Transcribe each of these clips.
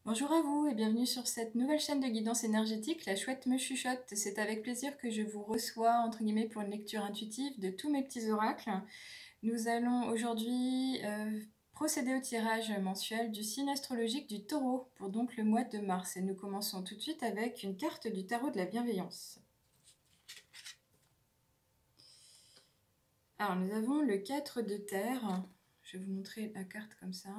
Bonjour à vous et bienvenue sur cette nouvelle chaîne de guidance énergétique, La Chouette me chuchote. C'est avec plaisir que je vous reçois, entre guillemets, pour une lecture intuitive de tous mes petits oracles. Nous allons aujourd'hui procéder au tirage mensuel du signe astrologique du Taureau pour donc le mois de mars. Et nous commençons tout de suite avec une carte du tarot de la bienveillance. Alors nous avons le 4 de terre. Je vais vous montrer la carte comme ça.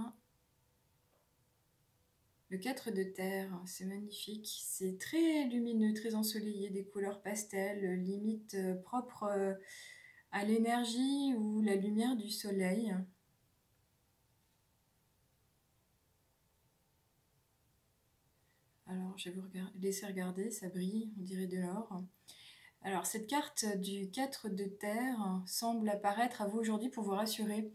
Le 4 de terre, c'est magnifique, c'est très lumineux, très ensoleillé, des couleurs pastel, limite propre à l'énergie ou la lumière du soleil. Alors, je vais vous laisser regarder, ça brille, on dirait de l'or. Alors, cette carte du 4 de terre semble apparaître à vous aujourd'hui pour vous rassurer.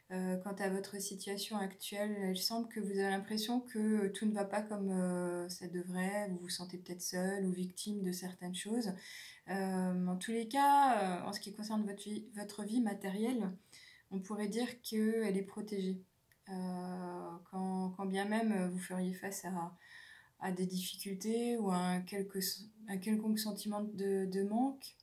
Quant à votre situation actuelle, il semble que vous avez l'impression que tout ne va pas comme ça devrait, vous vous sentez peut-être seul ou victime de certaines choses. En tous les cas, en ce qui concerne votre vie matérielle, on pourrait dire qu'elle est protégée. Quand bien même vous feriez face à des difficultés ou à un quelconque sentiment de manque,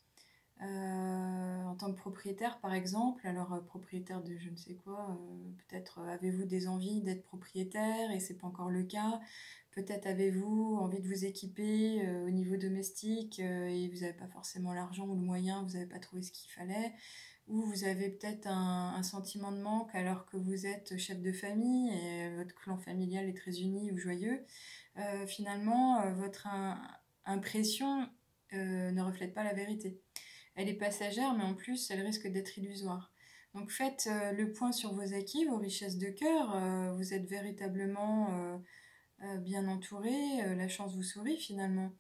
en tant que propriétaire par exemple, alors propriétaire de je ne sais quoi, peut-être avez-vous des envies d'être propriétaire et c'est pas encore le cas, peut-être avez-vous envie de vous équiper au niveau domestique et vous n'avez pas forcément l'argent ou le moyen, vous n'avez pas trouvé ce qu'il fallait, ou vous avez peut-être un sentiment de manque alors que vous êtes chef de famille et votre clan familial est très uni ou joyeux. Finalement, votre impression ne reflète pas la vérité. Elle est passagère, mais en plus, elle risque d'être illusoire. Donc faites le point sur vos acquis, vos richesses de cœur. Vous êtes véritablement bien entouré, la chance vous sourit finalement.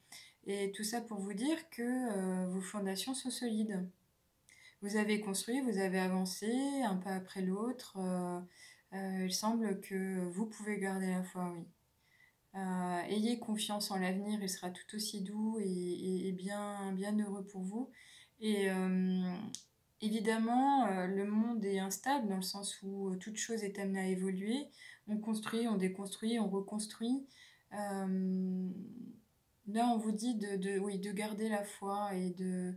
Et tout ça pour vous dire que vos fondations sont solides. Vous avez construit, vous avez avancé un pas après l'autre. Il semble que vous pouvez garder la foi, oui. Ayez confiance en l'avenir, il sera tout aussi doux et bien heureux pour vous. Et évidemment, le monde est instable dans le sens où toute chose est amenée à évoluer. On construit, on déconstruit, on reconstruit. Là, on vous dit oui, de garder la foi et de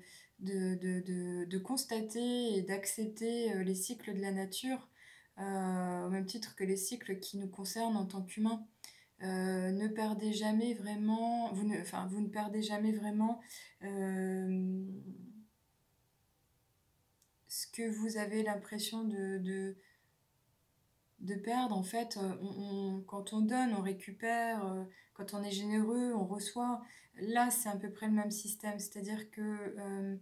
constater et d'accepter les cycles de la nature, au même titre que les cycles qui nous concernent en tant qu'humains. Ne perdez jamais vraiment, vous ne perdez jamais vraiment ce que vous avez l'impression de perdre. En fait, quand on donne, on récupère, quand on est généreux, on reçoit. Là, c'est à peu près le même système, c'est-à-dire que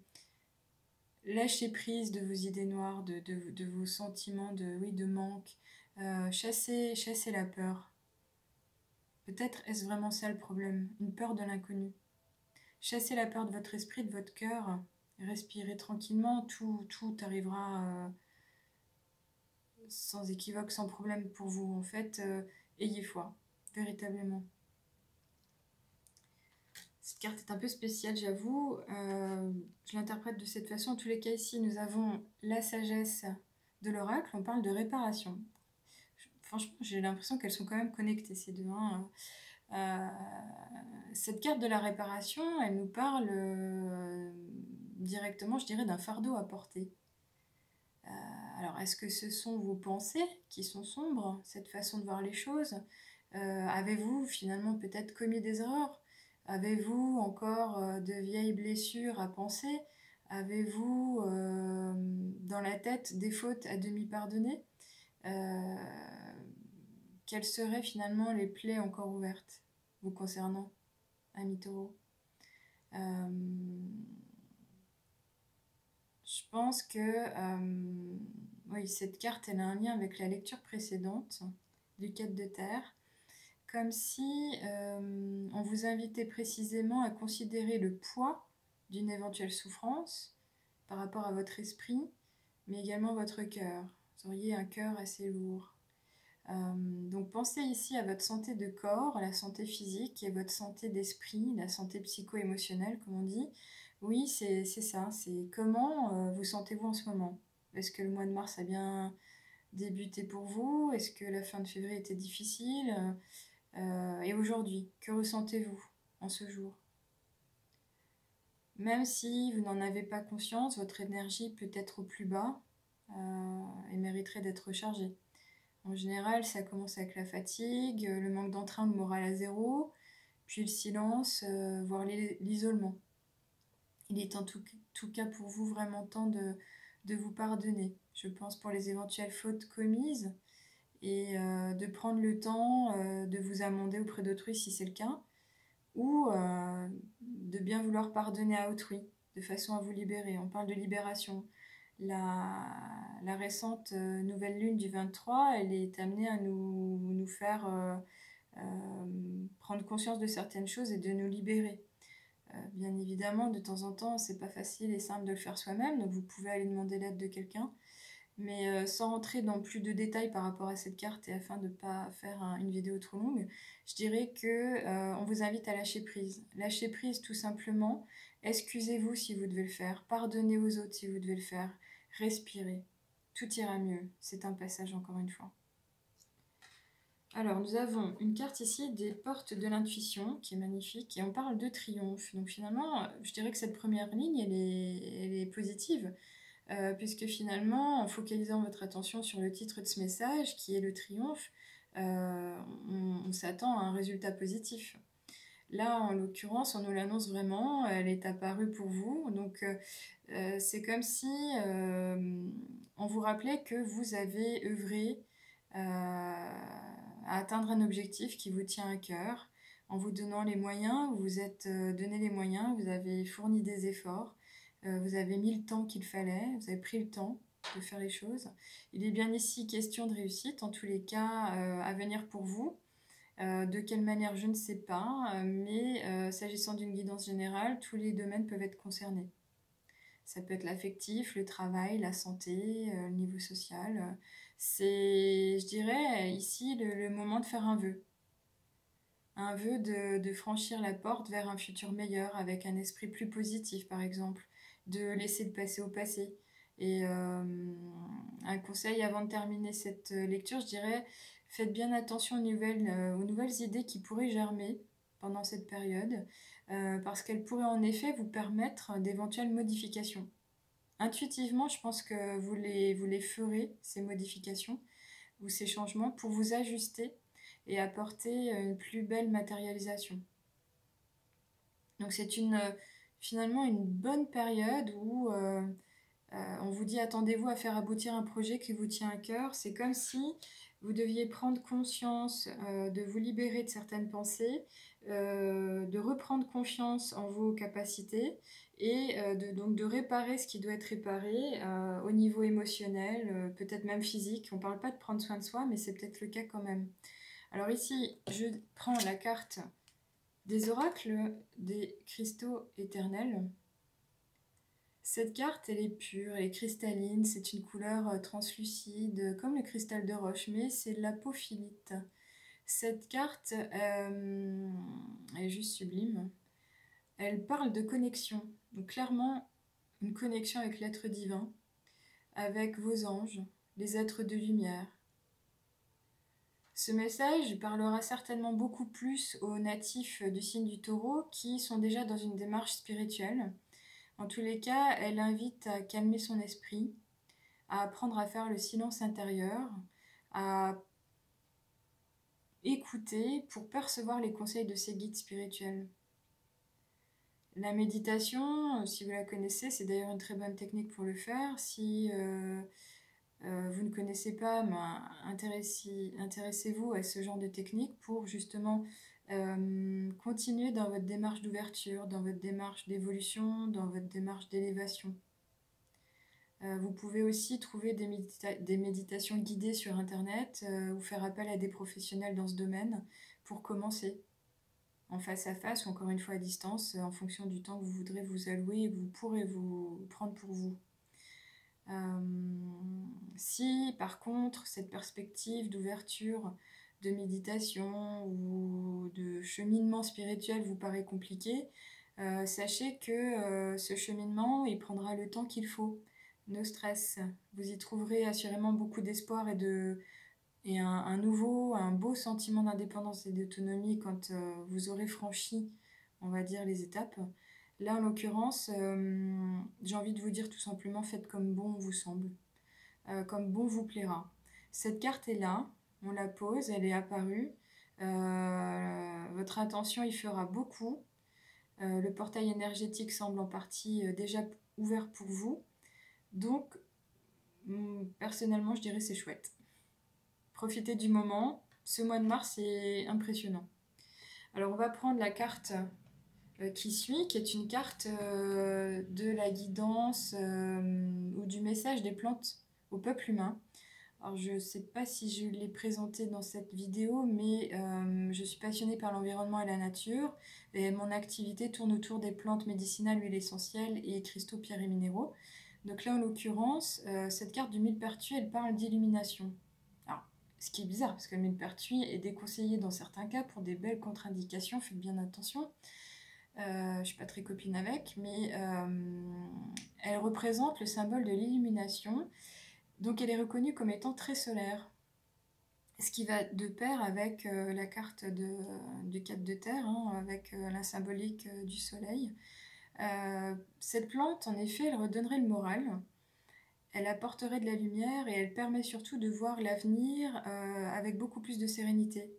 lâchez prise de vos idées noires, de vos sentiments de manque, chassez la peur. Peut-être est-ce vraiment ça le problème, une peur de l'inconnu. Chassez la peur de votre esprit, de votre cœur, respirez tranquillement, tout arrivera sans équivoque, sans problème pour vous. En fait, ayez foi, véritablement. Cette carte est un peu spéciale, j'avoue. Je l'interprète de cette façon. En tous les cas, ici, nous avons la sagesse de l'oracle. On parle de réparation. Franchement, j'ai l'impression qu'elles sont quand même connectées, ces deux. Cette carte de la réparation, elle nous parle directement, je dirais, d'un fardeau à porter. Alors, est-ce que ce sont vos pensées qui sont sombres, cette façon de voir les choses? Avez-vous finalement peut-être commis des erreurs? Avez-vous encore de vieilles blessures à penser? Avez-vous dans la tête des fautes à demi pardonnées? Quelles seraient finalement les plaies encore ouvertes vous concernant, ami Taureau? Je pense que oui, cette carte elle a un lien avec la lecture précédente du 4 de terre, comme si on vous invitait précisément à considérer le poids d'une éventuelle souffrance par rapport à votre esprit, mais également votre cœur. Vous auriez un cœur assez lourd. Donc pensez ici à votre santé de corps, la santé physique, et votre santé d'esprit, la santé psycho-émotionnelle, comme on dit. Oui, c'est ça, c'est comment vous sentez-vous en ce moment? Est-ce que le mois de mars a bien débuté pour vous? Est-ce que la fin de février était difficile? Et aujourd'hui, que ressentez-vous en ce jour? Même si vous n'en avez pas conscience, votre énergie peut être au plus bas et mériterait d'être rechargée. En général, ça commence avec la fatigue, le manque d'entrain, le moral à zéro, puis le silence, voire l'isolement. Il est en tout cas pour vous vraiment temps de vous pardonner, je pense, pour les éventuelles fautes commises et de prendre le temps de vous amender auprès d'autrui si c'est le cas, ou de bien vouloir pardonner à autrui, de façon à vous libérer. On parle de libération. La récente nouvelle lune du 23, elle est amenée à nous faire prendre conscience de certaines choses et de nous libérer. Bien évidemment, de temps en temps, c'est pas facile et simple de le faire soi-même, donc vous pouvez aller demander l'aide de quelqu'un. Mais sans rentrer dans plus de détails par rapport à cette carte et afin de ne pas faire une vidéo trop longue, je dirais que on vous invite à lâcher prise. Lâcher prise tout simplement. Excusez-vous si vous devez le faire. Pardonnez aux autres si vous devez le faire. Respirez. Tout ira mieux. C'est un passage encore une fois. Alors, nous avons une carte ici des portes de l'intuition qui est magnifique et on parle de triomphe. Donc finalement, je dirais que cette première ligne, elle est positive. Puisque finalement, en focalisant votre attention sur le titre de ce message, qui est le triomphe, on s'attend à un résultat positif. Là, en l'occurrence, on nous l'annonce vraiment, elle est apparue pour vous. Donc, c'est comme si on vous rappelait que vous avez œuvré à atteindre un objectif qui vous tient à cœur. En vous donnant les moyens, vous vous êtes donné les moyens, vous avez fourni des efforts. Vous avez mis le temps qu'il fallait, vous avez pris le temps de faire les choses. Il est bien ici question de réussite, en tous les cas à venir pour vous. De quelle manière, je ne sais pas, mais s'agissant d'une guidance générale, tous les domaines peuvent être concernés. Ça peut être l'affectif, le travail, la santé, le niveau social. C'est, je dirais, ici le moment de faire un vœu. Un vœu de franchir la porte vers un futur meilleur, avec un esprit plus positif, par exemple. De laisser le passé au passé. Et un conseil avant de terminer cette lecture, je dirais, faites bien attention aux nouvelles idées qui pourraient germer pendant cette période, parce qu'elles pourraient en effet vous permettre d'éventuelles modifications. Intuitivement, je pense que vous les ferez, ces modifications ou ces changements, pour vous ajuster et apporter une plus belle matérialisation. Donc c'est finalement une bonne période où on vous dit attendez-vous à faire aboutir un projet qui vous tient à cœur. C'est comme si vous deviez prendre conscience de vous libérer de certaines pensées, de reprendre confiance en vos capacités et donc de réparer ce qui doit être réparé au niveau émotionnel, peut-être même physique. On ne parle pas de prendre soin de soi, mais c'est peut-être le cas quand même. Alors ici, je prends la carte des oracles des cristaux éternels. Cette carte, elle est pure, elle est cristalline, c'est une couleur translucide, comme le cristal de roche, mais c'est de l'apophilite. Cette carte est juste sublime. Elle parle de connexion, donc clairement une connexion avec l'être divin, avec vos anges, les êtres de lumière. Ce message parlera certainement beaucoup plus aux natifs du signe du Taureau qui sont déjà dans une démarche spirituelle. En tous les cas, elle invite à calmer son esprit, à apprendre à faire le silence intérieur, à écouter pour percevoir les conseils de ses guides spirituels. La méditation, si vous la connaissez, c'est d'ailleurs une très bonne technique pour le faire. Si vous ne connaissez pas, intéressez-vous à ce genre de technique pour justement continuer dans votre démarche d'ouverture, dans votre démarche d'évolution, dans votre démarche d'élévation. Vous pouvez aussi trouver des méditations guidées sur Internet ou faire appel à des professionnels dans ce domaine pour commencer, en face à face ou encore une fois à distance, en fonction du temps que vous voudrez vous allouer et que vous pourrez vous prendre pour vous. Si par contre cette perspective d'ouverture, de méditation ou de cheminement spirituel vous paraît compliquée, sachez que ce cheminement il prendra le temps qu'il faut. No stress, vous y trouverez assurément beaucoup d'espoir et de et un beau sentiment d'indépendance et d'autonomie quand vous aurez franchi, on va dire, les étapes. Là, en l'occurrence, j'ai envie de vous dire tout simplement, faites comme bon vous semble, comme bon vous plaira. Cette carte est là, on la pose, elle est apparue. Votre intention y fera beaucoup. Le portail énergétique semble en partie déjà ouvert pour vous. Donc, personnellement, je dirais c'est chouette. Profitez du moment. Ce mois de mars est impressionnant. Alors, on va prendre la carte qui suit, qui est une carte de la guidance ou du message des plantes au peuple humain. Alors, je ne sais pas si je l'ai présenté dans cette vidéo, mais je suis passionnée par l'environnement et la nature. Et mon activité tourne autour des plantes médicinales, huiles essentielles et cristaux, pierres et minéraux. Donc là, en l'occurrence, cette carte du millepertuis, elle parle d'illumination. Alors, ce qui est bizarre, parce que le millepertuis est déconseillé dans certains cas pour des belles contre-indications, faites bien attention. Je ne suis pas très copine avec, mais elle représente le symbole de l'illumination. Donc elle est reconnue comme étant très solaire, ce qui va de pair avec la carte du 4 de terre, hein, avec la symbolique du soleil. Cette plante, en effet, elle redonnerait le moral, elle apporterait de la lumière et elle permet surtout de voir l'avenir avec beaucoup plus de sérénité.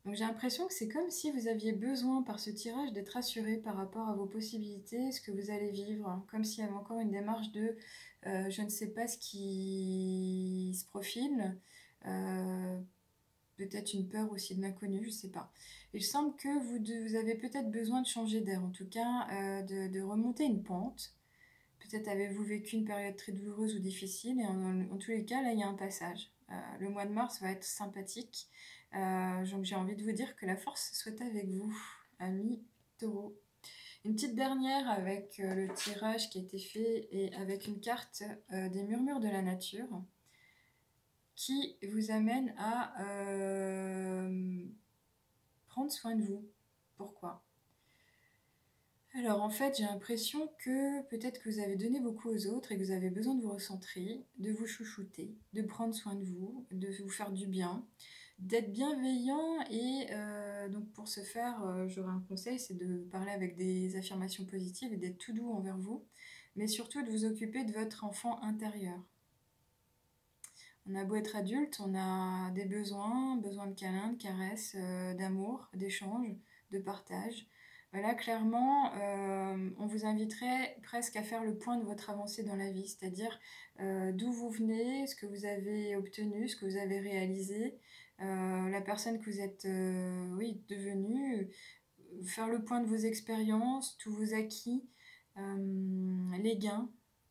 Donc j'ai l'impression que c'est comme si vous aviez besoin par ce tirage d'être rassuré par rapport à vos possibilités, ce que vous allez vivre, hein, comme s'il y avait encore une démarche de je ne sais pas ce qui se profile, peut-être une peur aussi de l'inconnu, je ne sais pas. Il semble que vous avez peut-être besoin de changer d'air, en tout cas de remonter une pente. Peut-être avez-vous vécu une période très douloureuse ou difficile, et en tous les cas, là, il y a un passage. Le mois de mars va être sympathique. Donc j'ai envie de vous dire que la force soit avec vous, amis taureaux. Une petite dernière avec le tirage qui a été fait et avec une carte des murmures de la nature qui vous amène à prendre soin de vous. Pourquoi ? Alors en fait, j'ai l'impression que peut-être que vous avez donné beaucoup aux autres et que vous avez besoin de vous recentrer, de vous chouchouter, de prendre soin de vous faire du bien, d'être bienveillant et donc pour ce faire, j'aurais un conseil, c'est de parler avec des affirmations positives et d'être tout doux envers vous, mais surtout de vous occuper de votre enfant intérieur. On a beau être adulte, on a des besoins de câlins, de caresses, d'amour, d'échanges, de partage. Là, clairement, on vous inviterait presque à faire le point de votre avancée dans la vie, c'est-à-dire d'où vous venez, ce que vous avez obtenu, ce que vous avez réalisé, la personne que vous êtes devenue, faire le point de vos expériences, tous vos acquis, les gains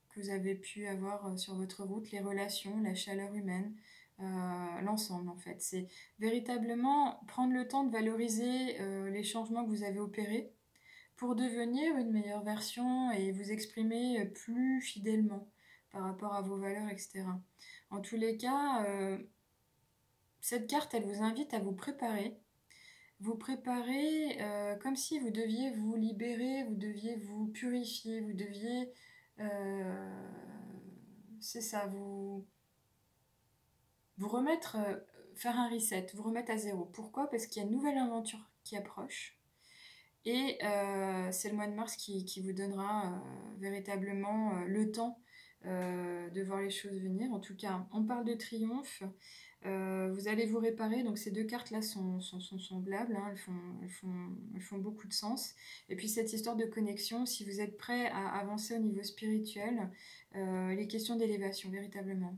que vous avez pu avoir sur votre route, les relations, la chaleur humaine, l'ensemble en fait. C'est véritablement prendre le temps de valoriser les changements que vous avez opérés pour devenir une meilleure version et vous exprimer plus fidèlement par rapport à vos valeurs, etc. En tous les cas, cette carte, elle vous invite à vous préparer comme si vous deviez vous libérer, vous deviez vous purifier, vous deviez, c'est ça, vous remettre, faire un reset, vous remettre à zéro. Pourquoi ? Parce qu'il y a une nouvelle aventure qui approche. Et c'est le mois de mars qui vous donnera véritablement le temps de voir les choses venir. En tout cas, on parle de triomphe. Vous allez vous réparer. Donc ces deux cartes-là sont semblables. Hein, elles font beaucoup de sens. Et puis cette histoire de connexion, si vous êtes prêt à avancer au niveau spirituel, les questions d'élévation, véritablement.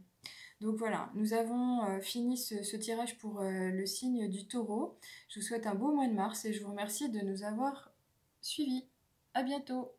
Donc voilà, nous avons fini ce tirage pour le signe du taureau. Je vous souhaite un beau mois de mars et je vous remercie de nous avoir suivis. À bientôt!